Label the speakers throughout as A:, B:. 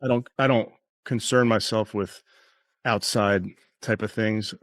A: I don't concern myself with outside type of things.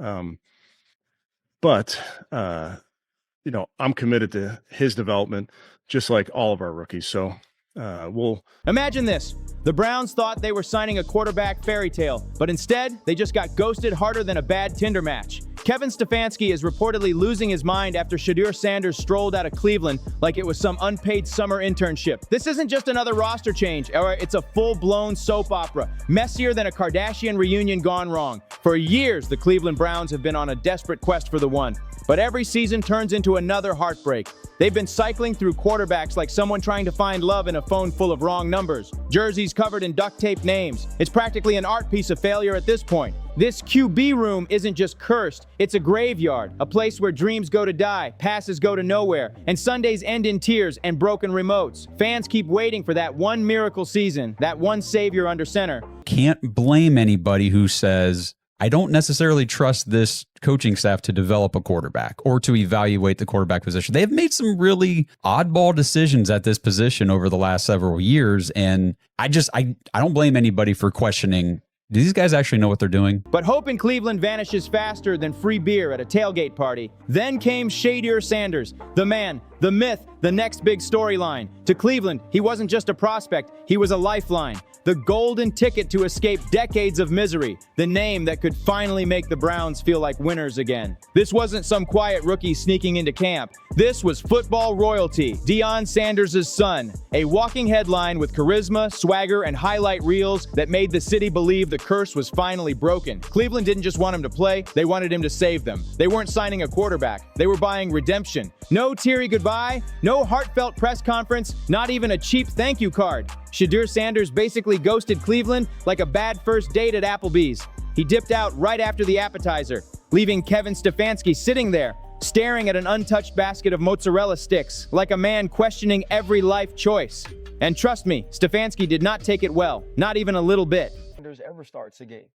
A: But I'm committed to his development, just like all of our rookies. So we'll
B: Imagine this. The Browns thought they were signing a quarterback fairy tale, but instead, they just got ghosted harder than a bad Tinder match. Kevin Stefanski is reportedly losing his mind after Shedeur Sanders strolled out of Cleveland like it was some unpaid summer internship. This isn't just another roster change, or it's a full-blown soap opera, messier than a Kardashian reunion gone wrong. For years, the Cleveland Browns have been on a desperate quest for the one, but every season turns into another heartbreak. They've been cycling through quarterbacks like someone trying to find love in a phone full of wrong numbers. Jerseys covered in duct-tape names. It's practically an art piece of failure at this point. This QB room isn't just cursed, it's a graveyard, a place where dreams go to die, passes go to nowhere, and Sundays end in tears and broken remotes. Fans keep waiting for that one miracle season, that one savior under center.
C: Can't blame anybody who says, I don't necessarily trust this coaching staff to develop a quarterback or to evaluate the quarterback position. They've made some really oddball decisions at this position over the last several years, and I don't blame anybody for questioning, do these guys actually know what they're doing?
B: But hope in Cleveland vanishes faster than free beer at a tailgate party. Then came Shedeur Sanders, the man, the myth, the next big storyline. To Cleveland, he wasn't just a prospect, he was a lifeline. The golden ticket to escape decades of misery. The name that could finally make the Browns feel like winners again. This wasn't some quiet rookie sneaking into camp. This was football royalty, Deshaun Sanders' son. A walking headline with charisma, swagger, and highlight reels that made the city believe the curse was finally broken. Cleveland didn't just want him to play, they wanted him to save them. They weren't signing a quarterback, they were buying redemption. No teary goodbye, no heartfelt press conference, not even a cheap thank you card. Shadur Sanders basically ghosted Cleveland like a bad first date at Applebee's. He dipped out right after the appetizer, leaving Kevin Stefanski sitting there, staring at an untouched basket of mozzarella sticks, like a man questioning every life choice. And trust me, Stefanski did not take it well, not even a little bit.
D: Sanders ever starts a game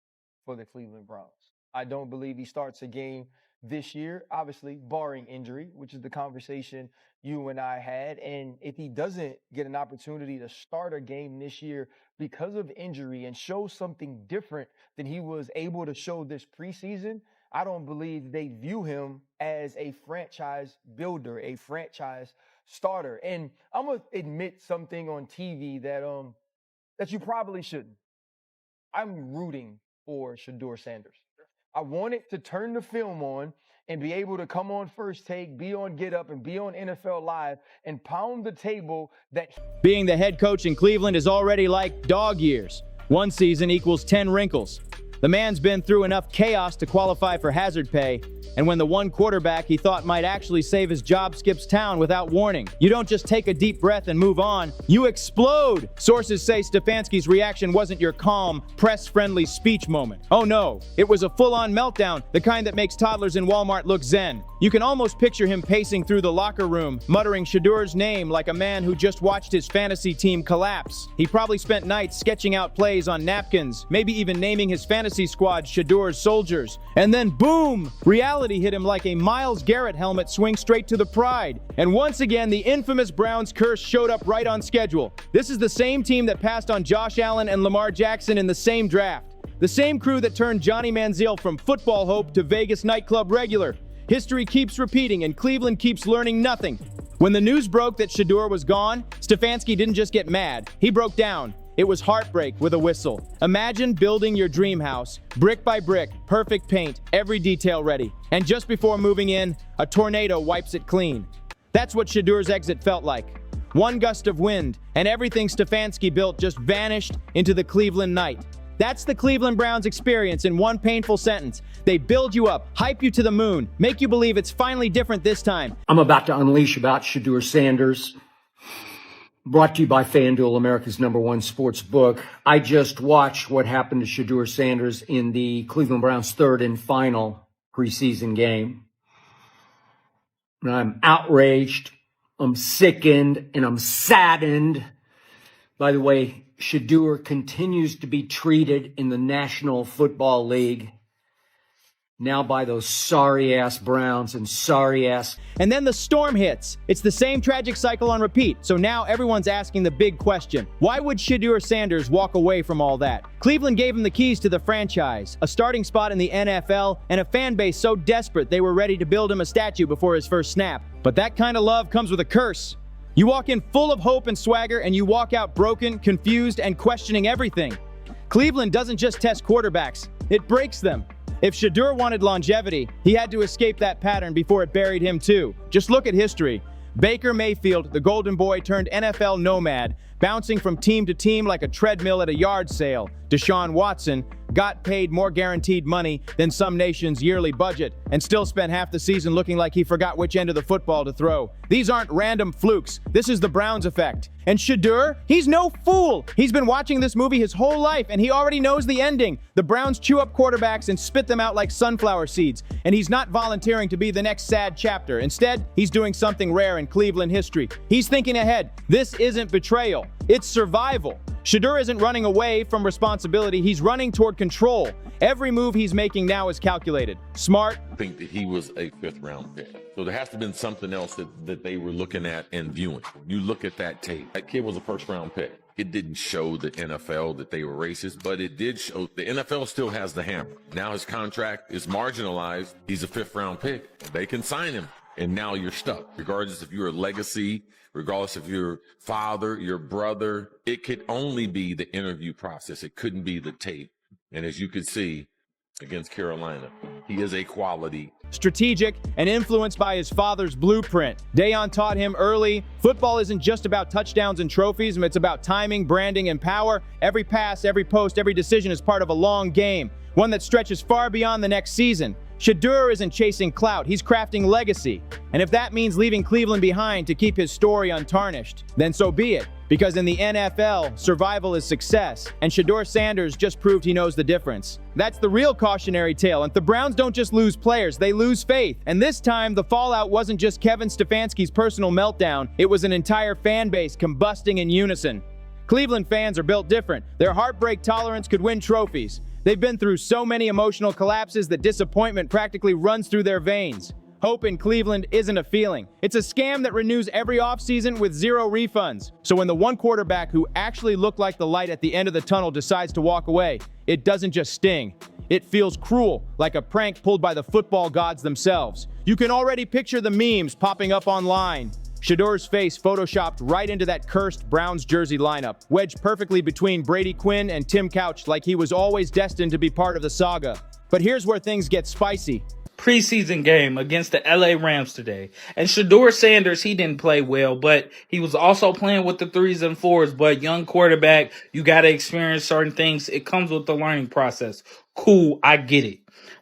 D: for the Cleveland Browns. I don't believe he starts a game this year, obviously barring injury, which is the conversation you and I had. And if he doesn't get an opportunity to start a game this year because of injury and show something different than he was able to show this preseason, I don't believe they view him as a franchise builder, a franchise starter. And I'm going to admit something on TV that you probably shouldn't. I'm rooting for Shadur Sanders. I wanted to turn the film on and be able to come on First Take, be on Get Up, and be on NFL Live and pound the table that...
B: Being the head coach in Cleveland is already like dog years. One season equals 10 wrinkles. The man's been through enough chaos to qualify for hazard pay, and when the one quarterback he thought might actually save his job skips town without warning, you don't just take a deep breath and move on, you explode! Sources say Stefanski's reaction wasn't your calm, press-friendly speech moment. Oh no, it was a full-on meltdown, the kind that makes toddlers in Walmart look zen. You can almost picture him pacing through the locker room, muttering Shedur's name like a man who just watched his fantasy team collapse. He probably spent nights sketching out plays on napkins, maybe even naming his fantasy squad Shedur's soldiers. And then boom! Reality hit him like a Myles Garrett helmet swing straight to the pride. And once again, the infamous Browns curse showed up right on schedule. This is the same team that passed on Josh Allen and Lamar Jackson in the same draft. The same crew that turned Johnny Manziel from football hope to Vegas nightclub regular. History keeps repeating and Cleveland keeps learning nothing. When the news broke that Shedeur was gone, Stefanski didn't just get mad, he broke down. It was heartbreak with a whistle. Imagine building your dream house, brick by brick, perfect paint, every detail ready. And just before moving in, a tornado wipes it clean. That's what Shadeur's exit felt like. One gust of wind, and everything Stefanski built just vanished into the Cleveland night. That's the Cleveland Browns experience in one painful sentence. They build you up, hype you to the moon, make you believe it's finally different this time.
E: I'm about to unleash about Shedeur Sanders. Brought to you by FanDuel, America's #1 sports book. I just watched what happened to Shedeur Sanders in the Cleveland Browns' third and final preseason game. And I'm outraged, I'm sickened, and I'm saddened. By the way, Shedeur continues to be treated in the National Football League now by those sorry-ass Browns and sorry-ass...
B: And then the storm hits. It's the same tragic cycle on repeat. So now everyone's asking the big question. Why would Shedeur Sanders walk away from all that? Cleveland gave him the keys to the franchise, a starting spot in the NFL, and a fan base so desperate they were ready to build him a statue before his first snap. But that kind of love comes with a curse. You walk in full of hope and swagger, and you walk out broken, confused, and questioning everything. Cleveland doesn't just test quarterbacks, it breaks them. If Shadur wanted longevity, he had to escape that pattern before it buried him too. Just look at history. Baker Mayfield, the golden boy turned NFL nomad, bouncing from team to team like a treadmill at a yard sale. Deshaun Watson got paid more guaranteed money than some nation's yearly budget and still spent half the season looking like he forgot which end of the football to throw. These aren't random flukes. This is the Browns effect. And Shedeur, he's no fool. He's been watching this movie his whole life, and he already knows the ending. The Browns chew up quarterbacks and spit them out like sunflower seeds, and he's not volunteering to be the next sad chapter. Instead, he's doing something rare in Cleveland history. He's thinking ahead. This isn't betrayal. It's survival. Shedeur isn't running away from responsibility, he's running toward control. Every move he's making now is calculated. Smart.
F: I think that he was a 5th-round pick. So there has to have been something else that they were looking at and viewing. You look at that tape. That kid was a 1st-round pick. It didn't show the NFL that they were racist, but it did show the NFL still has the hammer. Now his contract is marginalized. He's a 5th-round pick. They can sign him, and now you're stuck. Regardless if you're a legacy, regardless of your father, your brother, it could only be the interview process. It couldn't be the tape. And as you could see against Carolina, he is a quality.
B: Strategic and influenced by his father's blueprint. Deion taught him early, football isn't just about touchdowns and trophies, it's about timing, branding, and power. Every pass, every post, every decision is part of a long game, one that stretches far beyond the next season. Shedeur isn't chasing clout, he's crafting legacy. And if that means leaving Cleveland behind to keep his story untarnished, then so be it. Because in the NFL, survival is success, and Shedeur Sanders just proved he knows the difference. That's the real cautionary tale, and the Browns don't just lose players, they lose faith. And this time, the fallout wasn't just Kevin Stefanski's personal meltdown, it was an entire fan base combusting in unison. Cleveland fans are built different. Their heartbreak tolerance could win trophies. They've been through so many emotional collapses that disappointment practically runs through their veins. Hope in Cleveland isn't a feeling. It's a scam that renews every offseason with 0 refunds. So when the one quarterback who actually looked like the light at the end of the tunnel decides to walk away, it doesn't just sting. It feels cruel, like a prank pulled by the football gods themselves. You can already picture the memes popping up online. Shedeur's face photoshopped right into that cursed Browns jersey lineup, wedged perfectly between Brady Quinn and Tim Couch like he was always destined to be part of the saga. But here's where things get spicy.
G: Preseason game against the LA Rams today. And Shedeur Sanders, he didn't play well, but he was also playing with the 3s and 4s. But young quarterback, you got to experience certain things. It comes with the learning process. Cool, I get it.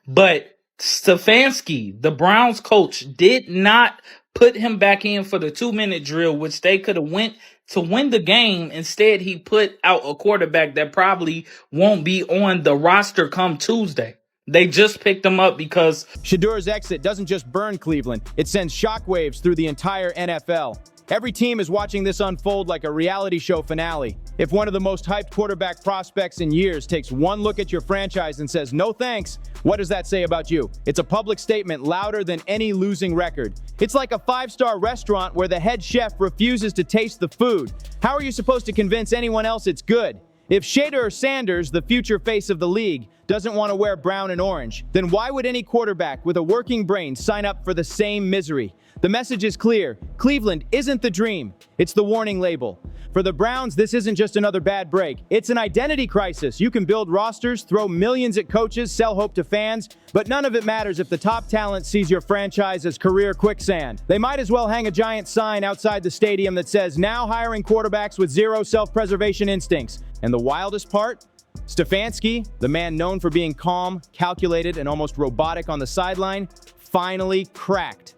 G: But Stefanski, the Browns coach, did not put him back in for the 2-minute drill, which they could have went to win the game. Instead, he put out a quarterback that probably won't be on the roster come Tuesday. They just picked him up because
B: Shedeur's exit doesn't just burn Cleveland, it sends shockwaves through the entire NFL. Every team is watching this unfold like a reality show finale. If one of the most hyped quarterback prospects in years takes one look at your franchise and says, no thanks, what does that say about you? It's a public statement louder than any losing record. It's like a 5-star restaurant where the head chef refuses to taste the food. How are you supposed to convince anyone else it's good? If Shedeur Sanders, the future face of the league, doesn't want to wear brown and orange, then why would any quarterback with a working brain sign up for the same misery? The message is clear. Cleveland isn't the dream. It's the warning label. For the Browns, this isn't just another bad break. It's an identity crisis. You can build rosters, throw millions at coaches, sell hope to fans, but none of it matters if the top talent sees your franchise as career quicksand. They might as well hang a giant sign outside the stadium that says, now hiring quarterbacks with 0 self-preservation instincts. And the wildest part? Stefanski, the man known for being calm, calculated, and almost robotic on the sideline, finally cracked.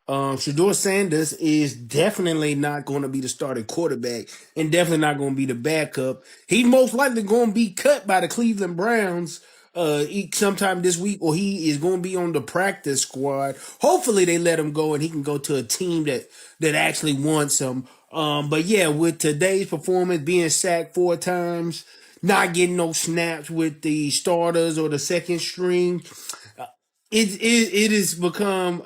H: Shedeur Sanders is definitely not going to be the starting quarterback and definitely not going to be the backup. He's most likely going to be cut by the Cleveland Browns sometime this week, or he is going to be on the practice squad. Hopefully they let him go and he can go to a team that actually wants him. But yeah, with today's performance, being sacked 4 times, not getting no snaps with the starters or the second string, it has become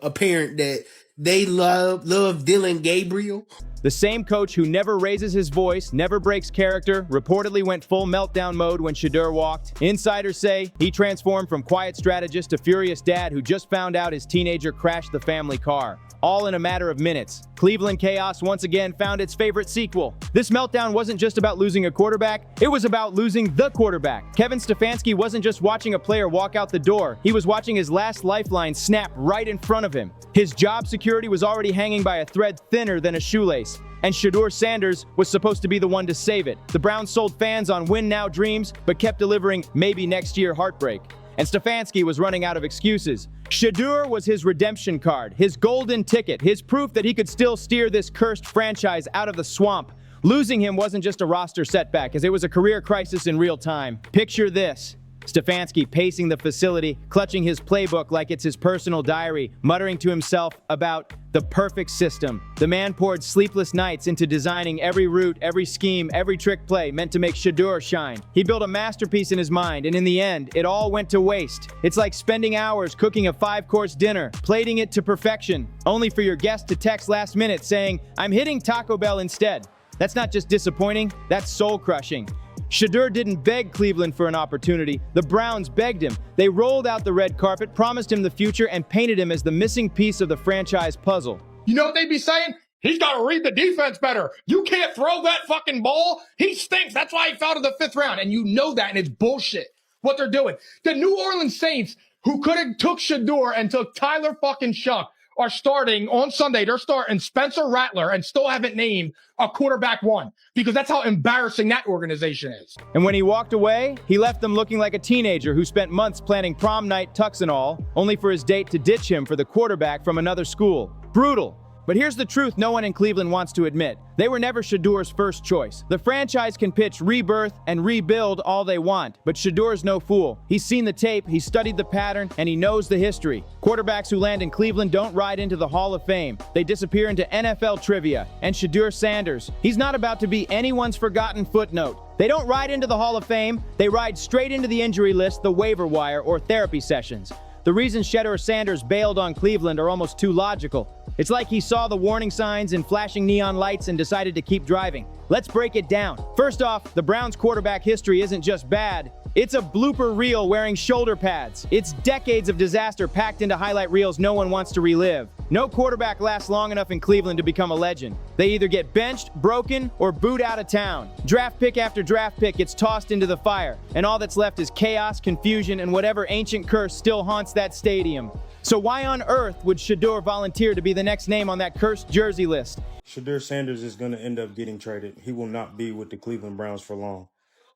H: apparent that they love Dylan Gabriel.
B: The same coach who never raises his voice, never breaks character, reportedly went full meltdown mode when Shedeur walked. Insiders say he transformed from quiet strategist to furious dad who just found out his teenager crashed the family car. All in a matter of minutes. Cleveland chaos once again found its favorite sequel. This meltdown wasn't just about losing a quarterback, it was about losing the quarterback. Kevin Stefanski wasn't just watching a player walk out the door, he was watching his last lifeline snap right in front of him. His job security was already hanging by a thread thinner than a shoelace, and Shadur Sanders was supposed to be the one to save it. The Browns sold fans on win now dreams, but kept delivering maybe next year heartbreak. And Stefanski was running out of excuses. Shedeur was his redemption card, his golden ticket, his proof that he could still steer this cursed franchise out of the swamp. Losing him wasn't just a roster setback, as it was a career crisis in real time. Picture this. Stefanski pacing the facility, clutching his playbook like it's his personal diary, muttering to himself about the perfect system. The man poured sleepless nights into designing every route, every scheme, every trick play meant to make Shadur shine. He built a masterpiece in his mind, and in the end, it all went to waste. It's like spending hours cooking a 5-course dinner, plating it to perfection, only for your guest to text last minute saying, "I'm hitting Taco Bell instead." That's not just disappointing, that's soul-crushing. Shedeur didn't beg Cleveland for an opportunity. The Browns begged him. They rolled out the red carpet, promised him the future, and painted him as the missing piece of the franchise puzzle.
I: You know what they'd be saying? He's got to read the defense better. You can't throw that fucking ball. He stinks. That's why he fell to the 5th round. And you know that, and it's bullshit what they're doing. The New Orleans Saints, who could have took Shedeur and took Tyler fucking Shuck, are starting on Sunday. They're starting Spencer Rattler and still haven't named a quarterback one, because that's how embarrassing that organization is.
B: And when he walked away, he left them looking like a teenager who spent months planning prom night tux and all, only for his date to ditch him for the quarterback from another school. Brutal. But here's the truth no one in Cleveland wants to admit. They were never Shadeur's first choice. The franchise can pitch rebirth and rebuild all they want, but Shedeur's no fool. He's seen the tape, he's studied the pattern, and he knows the history. Quarterbacks who land in Cleveland don't ride into the Hall of Fame. They disappear into NFL trivia. And Shedeur Sanders, he's not about to be anyone's forgotten footnote. They don't ride into the Hall of Fame, they ride straight into the injury list, the waiver wire, or therapy sessions. The reasons Shedeur Sanders bailed on Cleveland are almost too logical. It's like he saw the warning signs and flashing neon lights and decided to keep driving. Let's break it down. First off, the Browns' quarterback history isn't just bad. It's a blooper reel wearing shoulder pads. It's decades of disaster packed into highlight reels no one wants to relive. No quarterback lasts long enough in Cleveland to become a legend. They either get benched, broken, or booed out of town. Draft pick after draft pick gets tossed into the fire, and all that's left is chaos, confusion, and whatever ancient curse still haunts that stadium. So why on earth would Shedeur volunteer to be the next name on that cursed jersey list?
J: Shedeur Sanders is going to end up getting traded. He will not be with the Cleveland Browns for long.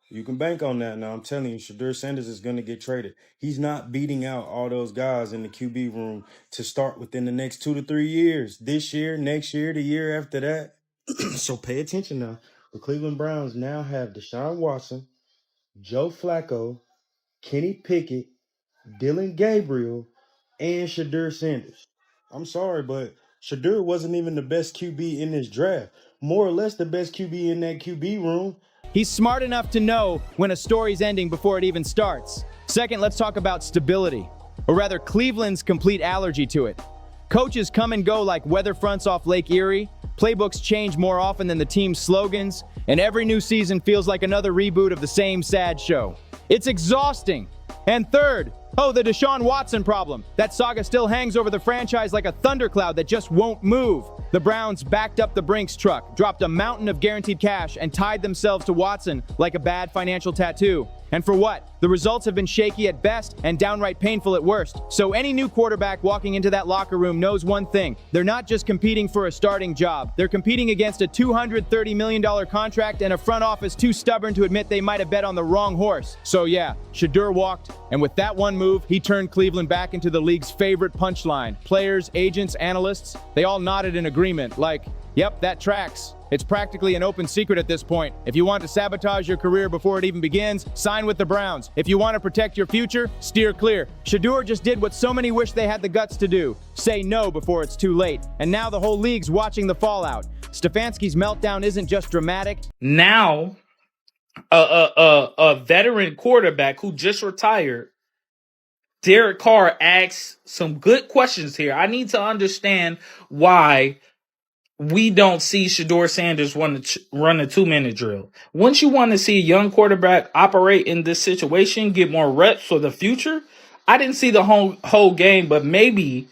J: You can bank on that now. I'm telling you, Shedeur Sanders is going to get traded. He's not beating out all those guys in the QB room to start within the next 2 to 3 years. This year, next year, the year after that. So pay attention now. The Cleveland Browns now have Deshaun Watson, Joe Flacco, Kenny Pickett, Dylan Gabriel, and Shedeur Sanders. I'm sorry, but Shedeur wasn't even the best QB in this draft. More or less the best QB in that QB room.
B: He's smart enough to know when a story's ending before it even starts. Second, let's talk about stability, or rather Cleveland's complete allergy to it. Coaches come and go like weather fronts off Lake Erie, playbooks change more often than the team's slogans, and every new season feels like another reboot of the same sad show. It's exhausting. And third, the Deshaun Watson problem. That saga still hangs over the franchise like a thundercloud that just won't move. The Browns backed up the Brinks truck, dropped a mountain of guaranteed cash, and tied themselves to Watson like a bad financial tattoo. And for what? The results have been shaky at best and downright painful at worst. So any new quarterback walking into that locker room knows one thing. They're not just competing for a starting job. They're competing against a $230 million contract and a front office too stubborn to admit they might have bet on the wrong horse. So yeah, Shedeur walked, and with that one move, he turned Cleveland back into the league's favorite punchline. Players, agents, analysts, they all nodded in agreement, like, yep, that tracks. It's practically an open secret at this point. If you want to sabotage your career before it even begins, sign with the Browns. If you want to protect your future, steer clear. Shedeur just did what so many wish they had the guts to do. Say no before it's too late. And now the whole league's watching the fallout. Stefanski's meltdown isn't just dramatic.
G: Now, a veteran quarterback who just retired Derek Carr asks some good questions here. I need to understand why we don't see Shedeur Sanders run a 2-minute drill. Wouldn't you want to see a young quarterback operate in this situation, get more reps for the future? I didn't see the whole game, but maybe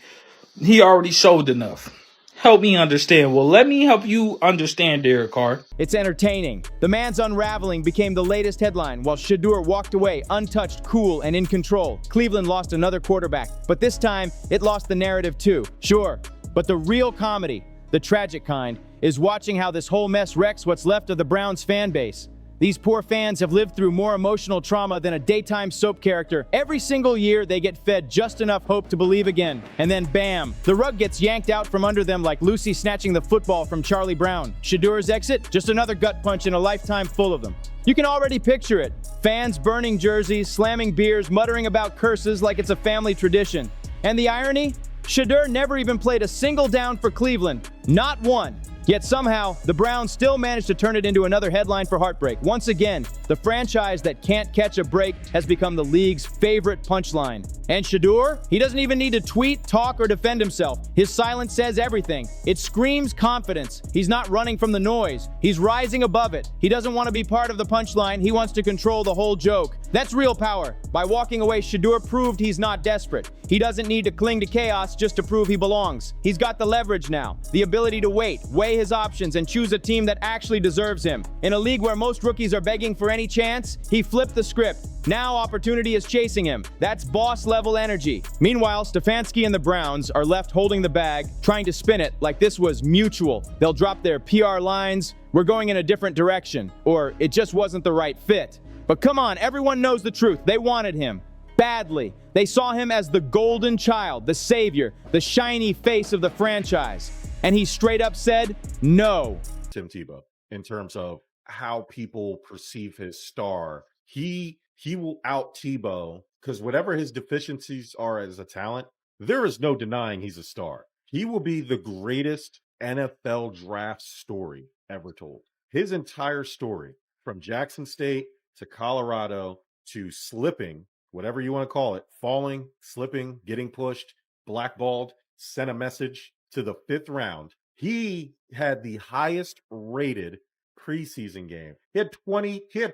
G: he already showed enough. Help me understand. Well, let me help you understand, Derek Carr.
B: It's entertaining. The man's unraveling became the latest headline, while Shedeur walked away untouched, cool, and in control. Cleveland lost another quarterback, but this time it lost the narrative too. Sure, but the real comedy, the tragic kind, is watching how this whole mess wrecks what's left of the Browns fan base. These poor fans have lived through more emotional trauma than a daytime soap character. Every single year, they get fed just enough hope to believe again. And then bam, the rug gets yanked out from under them like Lucy snatching the football from Charlie Brown. Shedeur's exit, just another gut punch in a lifetime full of them. You can already picture it. Fans burning jerseys, slamming beers, muttering about curses like it's a family tradition. And the irony? Shedeur never even played a single down for Cleveland. Not one. Yet somehow, the Browns still managed to turn it into another headline for heartbreak. Once again, the franchise that can't catch a break has become the league's favorite punchline. And Shedeur? He doesn't even need to tweet, talk, or defend himself. His silence says everything. It screams confidence. He's not running from the noise. He's rising above it. He doesn't want to be part of the punchline. He wants to control the whole joke. That's real power. By walking away, Shedeur proved he's not desperate. He doesn't need to cling to chaos just to prove he belongs. He's got the leverage now, the ability to weigh his options, and choose a team that actually deserves him. In a league where most rookies are begging for any chance, he flipped the script. Now opportunity is chasing him. That's boss-level energy. Meanwhile, Stefanski and the Browns are left holding the bag, trying to spin it like this was mutual. They'll drop their PR lines, "We're going in a different direction," or "It just wasn't the right fit." But come on, everyone knows the truth. They wanted him. Badly. They saw him as the golden child, the savior, the shiny face of the franchise. And he straight up said, no.
K: Tim Tebow, in terms of how people perceive his star, he will out Tebow, because whatever his deficiencies are as a talent, there is no denying he's a star. He will be the greatest NFL draft story ever told. His entire story, from Jackson State to Colorado to slipping, whatever you want to call it, falling, slipping, getting pushed, blackballed, sent a message to the 5th round. He had the highest rated preseason game. He had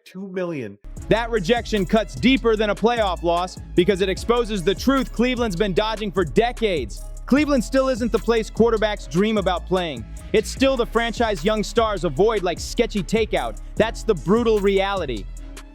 K: 2 million.
B: That rejection cuts deeper than a playoff loss because it exposes the truth Cleveland's been dodging for decades. Cleveland still isn't the place quarterbacks dream about playing. It's still the franchise young stars avoid like sketchy takeout. That's the brutal reality.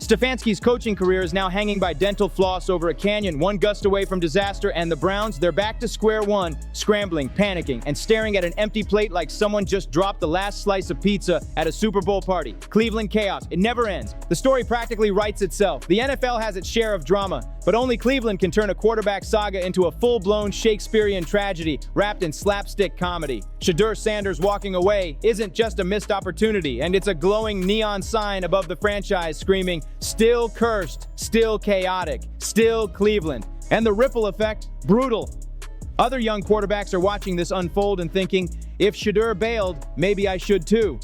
B: Stefanski's coaching career is now hanging by dental floss over a canyon, one gust away from disaster, and the Browns, they're back to square one, scrambling, panicking, and staring at an empty plate like someone just dropped the last slice of pizza at a Super Bowl party. Cleveland chaos. It never ends. The story practically writes itself. The NFL has its share of drama, but only Cleveland can turn a quarterback saga into a full-blown Shakespearean tragedy wrapped in slapstick comedy. Shadur Sanders walking away isn't just a missed opportunity, and it's a glowing neon sign above the franchise screaming, still cursed, still chaotic, still Cleveland. And the ripple effect, brutal. Other young quarterbacks are watching this unfold and thinking, if Shedeur bailed, maybe I should too.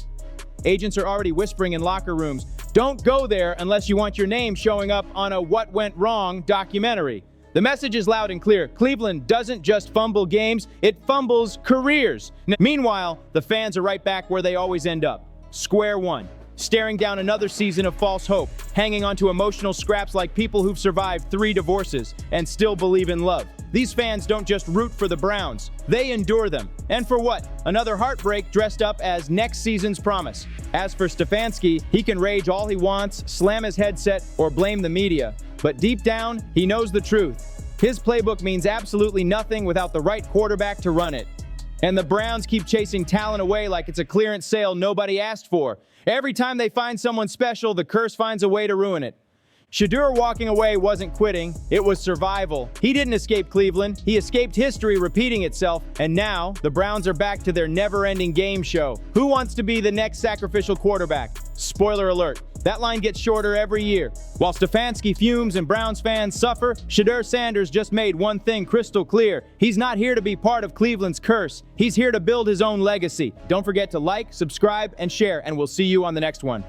B: Agents are already whispering in locker rooms, don't go there unless you want your name showing up on a What Went Wrong documentary. The message is loud and clear. Cleveland doesn't just fumble games, it fumbles careers. Meanwhile, the fans are right back where they always end up. Square one. Staring down another season of false hope, hanging onto emotional scraps like people who've survived 3 divorces and still believe in love. These fans don't just root for the Browns, they endure them. And for what? Another heartbreak dressed up as next season's promise. As for Stefanski, he can rage all he wants, slam his headset, or blame the media. But deep down, he knows the truth. His playbook means absolutely nothing without the right quarterback to run it. And the Browns keep chasing talent away like it's a clearance sale nobody asked for. Every time they find someone special, the curse finds a way to ruin it. Shedeur walking away wasn't quitting, it was survival. He didn't escape Cleveland, he escaped history repeating itself, and now the Browns are back to their never-ending game show. Who wants to be the next sacrificial quarterback? Spoiler alert, that line gets shorter every year. While Stefanski fumes and Browns fans suffer, Shedeur Sanders just made one thing crystal clear. He's not here to be part of Cleveland's curse. He's here to build his own legacy. Don't forget to like, subscribe, and share, and we'll see you on the next one.